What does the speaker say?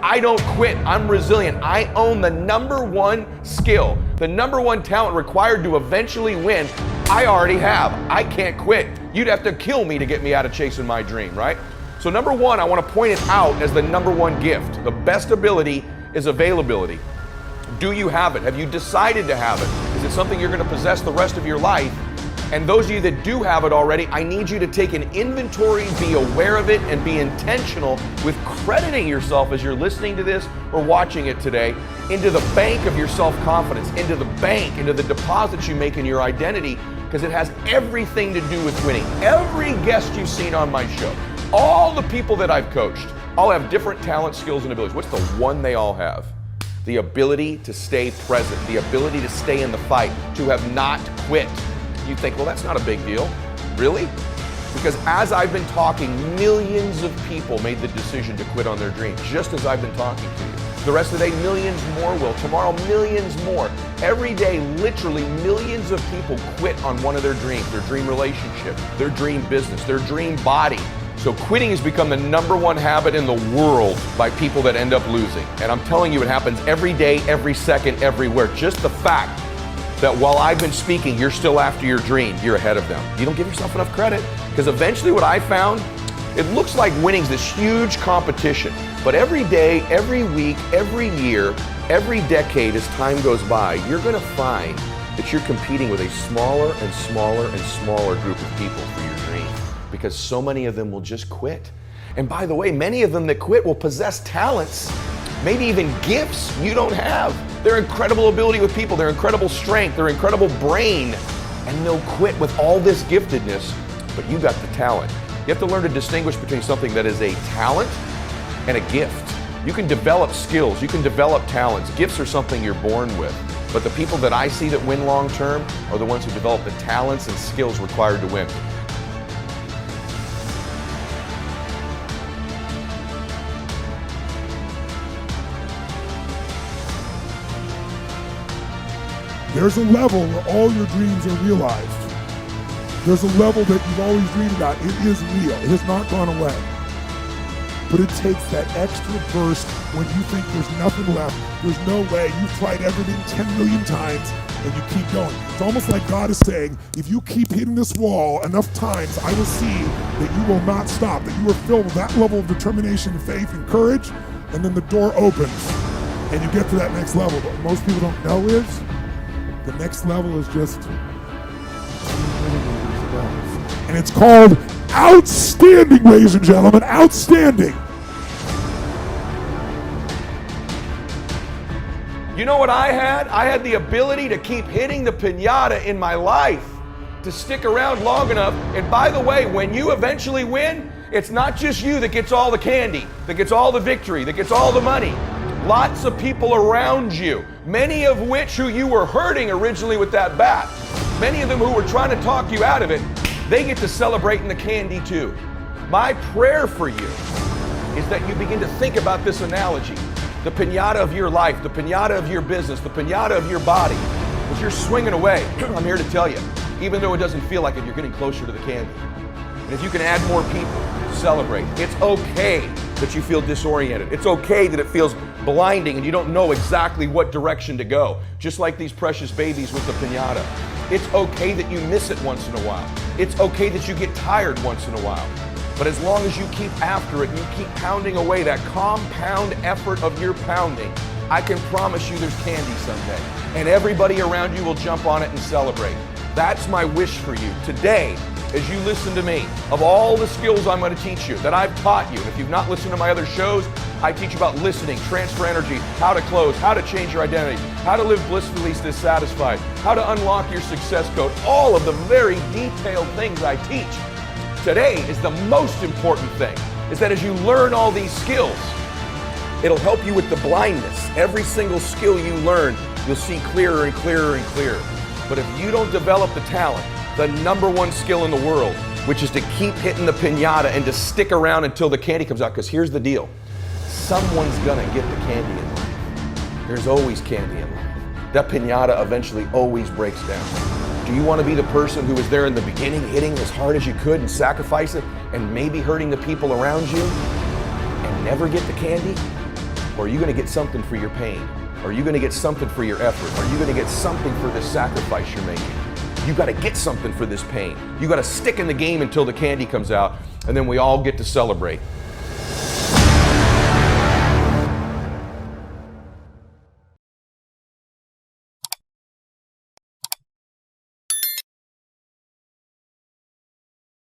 I don't quit. I'm resilient. I own the number one skill, the number one talent required to eventually win. I already have. I can't quit. You'd have to kill me to get me out of chasing my dream, right? So number one, I want to point it out as the number one gift. The best ability is availability. Do you have it? Have you decided to have it? Is it something you're going to possess the rest of your life? And those of you that do have it already, I need you to take an inventory, be aware of it, and be intentional with crediting yourself as you're listening to this or watching it today into the bank of your self-confidence, into the bank, into the deposits you make in your identity, because it has everything to do with winning. Every guest you've seen on my show, all the people that I've coached, all have different talents, skills, and abilities. What's the one they all have? The ability to stay present, the ability to stay in the fight, to have not quit. You think, well, that's not a big deal. Really? Because as I've been talking, millions of people made the decision to quit on their dream, just as I've been talking to you. The rest of the day, millions more will. Tomorrow, millions more. Every day, literally millions of people quit on one of their dreams, their dream relationship, their dream business, their dream body. So quitting has become the number one habit in the world by people that end up losing. And I'm telling you, it happens every day, every second, everywhere. Just the fact that while I've been speaking, you're still after your dream, you're ahead of them. You don't give yourself enough credit. Because eventually what I found, it looks like winning's this huge competition. But every day, every week, every year, every decade as time goes by, you're gonna find that you're competing with a smaller and smaller and smaller group of people for your dream. Because so many of them will just quit. And by the way, many of them that quit will possess talents, maybe even gifts you don't have. Their incredible ability with people, their incredible strength, their incredible brain, and they'll quit with all this giftedness, but you got the talent. You have to learn to distinguish between something that is a talent and a gift. You can develop skills, you can develop talents. Gifts are something you're born with. But the people that I see that win long term are the ones who develop the talents and skills required to win. There's a level where all your dreams are realized. There's a level that you've always dreamed about. It is real. It has not gone away. But it takes that extra burst when you think there's nothing left. There's no way. You've tried everything 10 million times and you keep going. It's almost like God is saying, if you keep hitting this wall enough times, I will see that you will not stop, that you are filled with that level of determination, faith, and courage, and then the door opens and you get to that next level. But what most people don't know is, the next level is just 2 millimeters above. And it's called outstanding, ladies and gentlemen, outstanding. You know what I had? I had the ability to keep hitting the piñata in my life, to stick around long enough. And by the way, when you eventually win, it's not just you that gets all the candy, that gets all the victory, that gets all the money. Lots of people around you, many of which who you were hurting originally with that bat, many of them who were trying to talk you out of it, they get to celebrate in the candy too. My prayer for you is that you begin to think about this analogy, the piñata of your life, the piñata of your business, the piñata of your body. As you're swinging away, I'm here to tell you, even though it doesn't feel like it, you're getting closer to the candy. And if you can add more people, celebrate. It's okay that you feel disoriented. It's okay that it feels blinding and you don't know exactly what direction to go, just like these precious babies with the piñata. It's okay that you miss it once in a while. It's okay that you get tired once in a while. But as long as you keep after it, you keep pounding away that compound effort of your pounding, I can promise you there's candy someday. And everybody around you will jump on it and celebrate. That's my wish for you today. As you listen to me, of all the skills I'm going to teach you, that I've taught you, if you've not listened to my other shows, I teach about listening, transfer energy, how to close, how to change your identity, how to live blissfully dissatisfied, how to unlock your success code, all of the very detailed things I teach. Today is the most important thing, is that as you learn all these skills, it'll help you with the blindness. Every single skill you learn, you'll see clearer and clearer and clearer. But if you don't develop the talent, the number one skill in the world, which is to keep hitting the piñata and to stick around until the candy comes out. Because here's the deal. Someone's gonna get the candy in life. There's always candy in life. That piñata eventually always breaks down. Do you want to be the person who was there in the beginning, hitting as hard as you could and sacrifice it, and maybe hurting the people around you, and never get the candy? Or are you going to get something for your pain? Or are you going to get something for your effort? Are you going to get something for this sacrifice you're making? You got to get something for this pain. You got to stick in the game until the candy comes out, and then we all get to celebrate.